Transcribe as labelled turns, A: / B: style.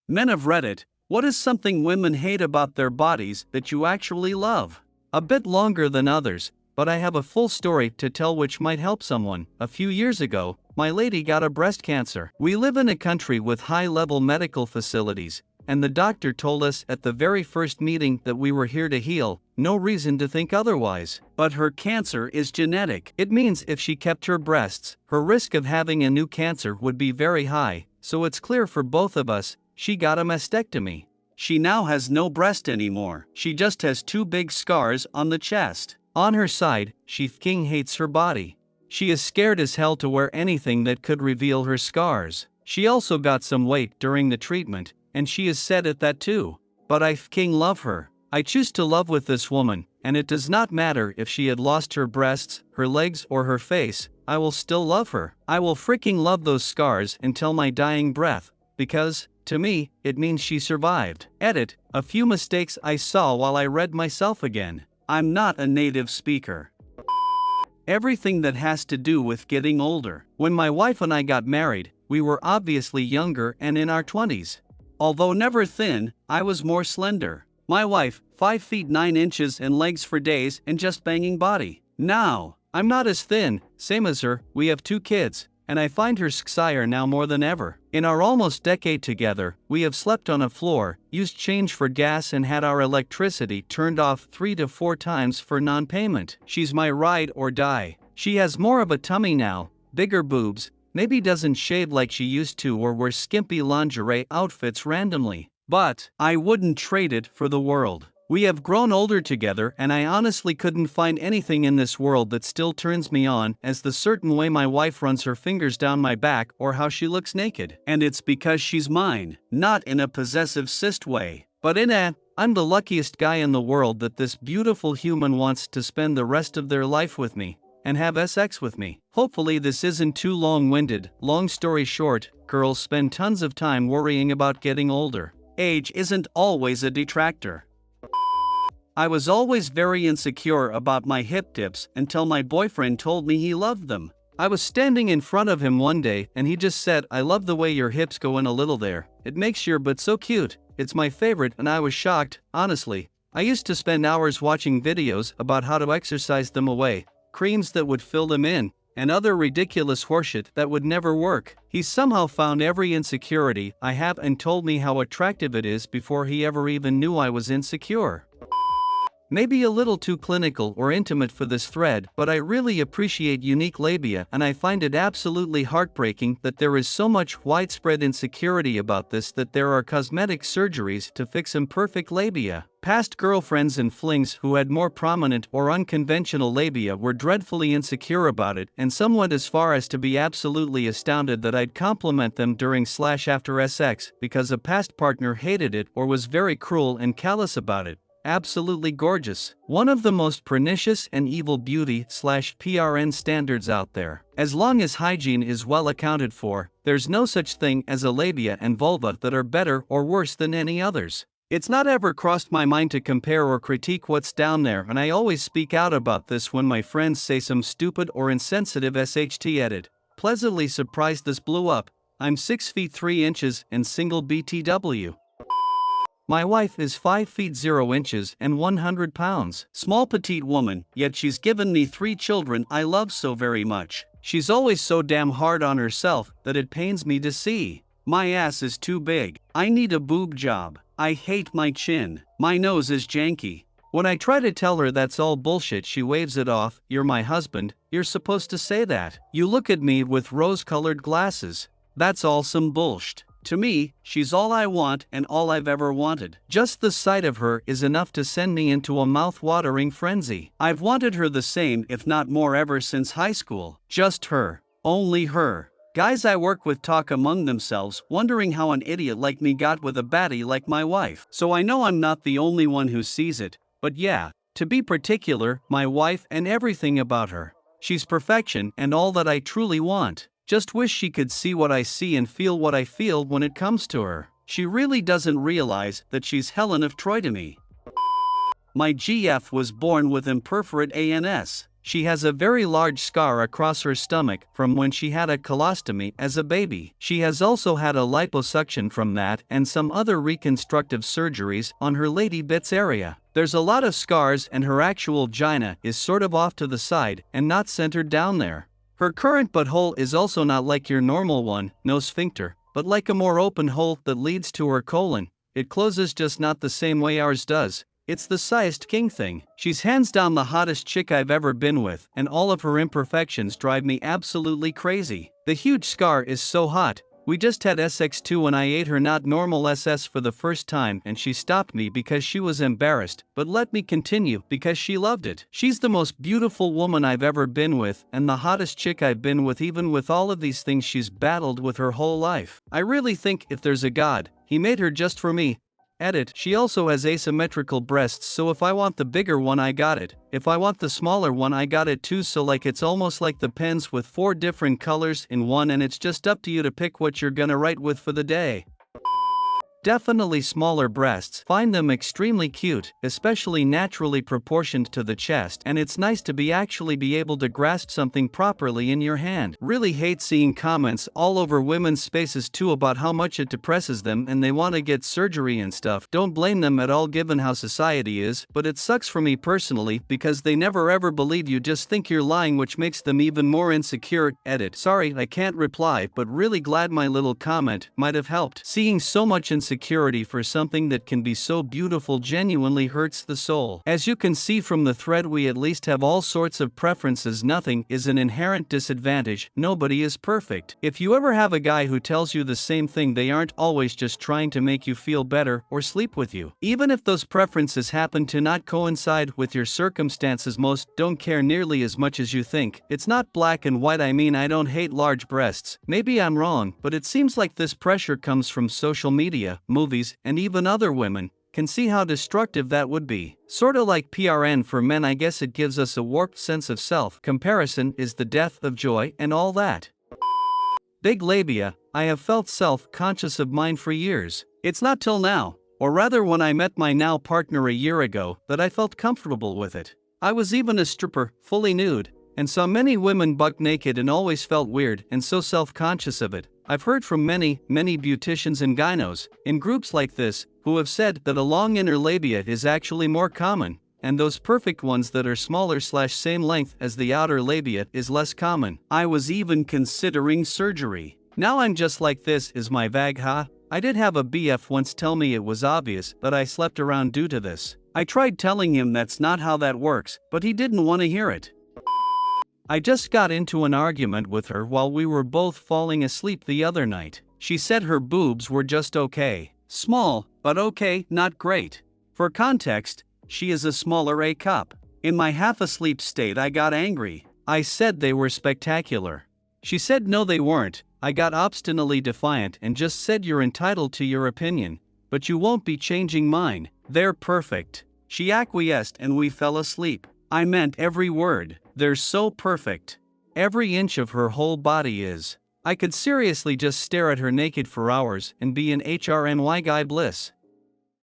A: Men of Reddit, what is something women hate about their bodies that you actually love? A bit longer than others, but I have a full story to tell which might help someone. A few years ago, my lady got a breast cancer. We live in a country with high-level medical facilities, and the doctor told us at the very first meeting that we were here to heal, no reason to think otherwise. But her cancer is genetic. It means if she kept her breasts, her risk of having a new cancer would be very high, so it's clear for both of us, she got a mastectomy. She now has no breast anymore. She just has two big scars on the chest. On her side, she fucking hates her body. She is scared as hell to wear anything that could reveal her scars. She also got some weight during the treatment, and she is sad at that too. But I fucking love her. I choose to love with this woman, and it does not matter if she had lost her breasts, her legs, or her face, I will still love her. I will freaking love those scars until my dying breath, because, to me, it means she survived. Edit, a few mistakes I saw while I read myself again. I'm not a native speaker. Everything that has to do with getting older. When my wife and I got married, we were obviously younger and in our 20s. Although never thin, I was more slender. My wife, 5 feet 9 inches and legs for days and just banging body. Now, I'm not as thin, same as her, we have 2 kids, and I find her sexier now more than ever. In our almost decade together, we have slept on a floor, used change for gas and had our electricity turned off 3 to 4 times for non-payment. She's my ride or die. She has more of a tummy now, bigger boobs, maybe doesn't shave like she used to or wear skimpy lingerie outfits randomly. But I wouldn't trade it for the world. We have grown older together and I honestly couldn't find anything in this world that still turns me on as the certain way my wife runs her fingers down my back or how she looks naked. And it's because she's mine, not in a possessive cyst way, but in a, I'm the luckiest guy in the world that this beautiful human wants to spend the rest of their life with me and have sex with me. Hopefully this isn't too long-winded. Long story short, girls spend tons of time worrying about getting older. Age isn't always a detractor. I was always very insecure about my hip dips until my boyfriend told me he loved them. I was standing in front of him one day and he just said, "I love the way your hips go in a little there. It makes your butt so cute. It's my favorite," and I was shocked, honestly. I used to spend hours watching videos about how to exercise them away, creams that would fill them in, and other ridiculous horseshit that would never work. He somehow found every insecurity I have and told me how attractive it is before he ever even knew I was insecure. Maybe a little too clinical or intimate for this thread, but I really appreciate unique labia and I find it absolutely heartbreaking that there is so much widespread insecurity about this that there are cosmetic surgeries to fix imperfect labia. Past girlfriends and flings who had more prominent or unconventional labia were dreadfully insecure about it, and some went as far as to be absolutely astounded that I'd compliment them during/after sex because a past partner hated it or was very cruel and callous about it. Absolutely gorgeous. One of the most pernicious and evil beauty/PRN standards out there. As long as hygiene is well accounted for, there's no such thing as a labia and vulva that are better or worse than any others. It's not ever crossed my mind to compare or critique what's down there, and I always speak out about this when my friends say some stupid or insensitive SHT edit. Pleasantly surprised this blew up. I'm 6 feet 3 inches and single BTW. My wife is 5 feet 0 inches and 100 pounds. Small petite woman, yet she's given me 3 children I love so very much. She's always so damn hard on herself that it pains me to see. My ass is too big. I need a boob job. I hate my chin. My nose is janky. When I try to tell her that's all bullshit, she waves it off. "You're my husband, you're supposed to say that. You look at me with rose-colored glasses. That's all some bullshit." To me, she's all I want and all I've ever wanted. Just the sight of her is enough to send me into a mouth-watering frenzy. I've wanted her the same if not more ever since high school. Just her. Only her. Guys I work with talk among themselves, wondering how an idiot like me got with a baddie like my wife. So I know I'm not the only one who sees it, but yeah, to be particular, my wife and everything about her. She's perfection and all that I truly want. Just wish she could see what I see and feel what I feel when it comes to her. She really doesn't realize that she's Helen of Troy to me. My GF was born with imperforate ANS. She has a very large scar across her stomach from when she had a colostomy as a baby. She has also had a liposuction from that and some other reconstructive surgeries on her lady bits area. There's a lot of scars and her actual vagina is sort of off to the side and not centered down there. Her current butthole is also not like your normal one, no sphincter, but like a more open hole that leads to her colon. It closes just not the same way ours does. It's the sized king thing. She's hands down the hottest chick I've ever been with, and all of her imperfections drive me absolutely crazy. The huge scar is so hot. We just had SX2 when I ate her not normal SS for the first time and she stopped me because she was embarrassed, but let me continue because she loved it. She's the most beautiful woman I've ever been with and the hottest chick I've been with, even with all of these things she's battled with her whole life. I really think if there's a God, he made her just for me. Edit. She also has asymmetrical breasts, so if I want the bigger one I got it. If I want the smaller one I got it too, so like it's almost like the pens with 4 different colors in one, and it's just up to you to pick what you're gonna write with for the day. Definitely smaller breasts. Find them extremely cute, especially naturally proportioned to the chest, and it's nice to be able to grasp something properly in your hand. Really hate seeing comments all over women's spaces too about how much it depresses them and they want to get surgery and stuff. Don't blame them at all given how society is, but it sucks for me personally because they never ever believe you, just think you're lying, which makes them even more insecure. Edit. Sorry, I can't reply, but really glad my little comment might have helped. Seeing so much insecurity for something that can be so beautiful genuinely hurts the soul. As you can see from the thread, we at least have all sorts of preferences. Nothing is an inherent disadvantage. Nobody is perfect. If you ever have a guy who tells you the same thing, they aren't always just trying to make you feel better or sleep with you. Even if those preferences happen to not coincide with your circumstances, most don't care nearly as much as you think. It's not black and white. I mean, I don't hate large breasts. Maybe I'm wrong, but it seems like this pressure comes from social media, movies, and even other women. Can see how destructive that would be. Sorta like PRN for men. I guess it gives us a warped sense of self. Comparison is the death of joy and all that. Big labia. I have felt self-conscious of mine for years. It's not till now, or rather when I met my now partner a year ago, that I felt comfortable with it. I was even a stripper, fully nude, and saw many women buck naked and always felt weird and so self-conscious of it. I've heard from many beauticians and gynos in groups like this who have said that a long inner labia is actually more common, and those perfect ones that are smaller / same length as the outer labia is less common. I was even considering surgery. Now I'm just like, this is my vag, huh? I did have a BF once tell me it was obvious that I slept around due to this. I tried telling him that's not how that works, but he didn't want to hear it. I just got into an argument with her while we were both falling asleep the other night. She said her boobs were just okay. Small, but okay, not great. For context, she is a smaller A cup. In my half-asleep state I got angry. I said they were spectacular. She said no they weren't. I got obstinately defiant and just said, you're entitled to your opinion, but you won't be changing mine. They're perfect. She acquiesced and we fell asleep. I meant every word. They're so perfect. Every inch of her whole body is. I could seriously just stare at her naked for hours and be in HRNY guy bliss.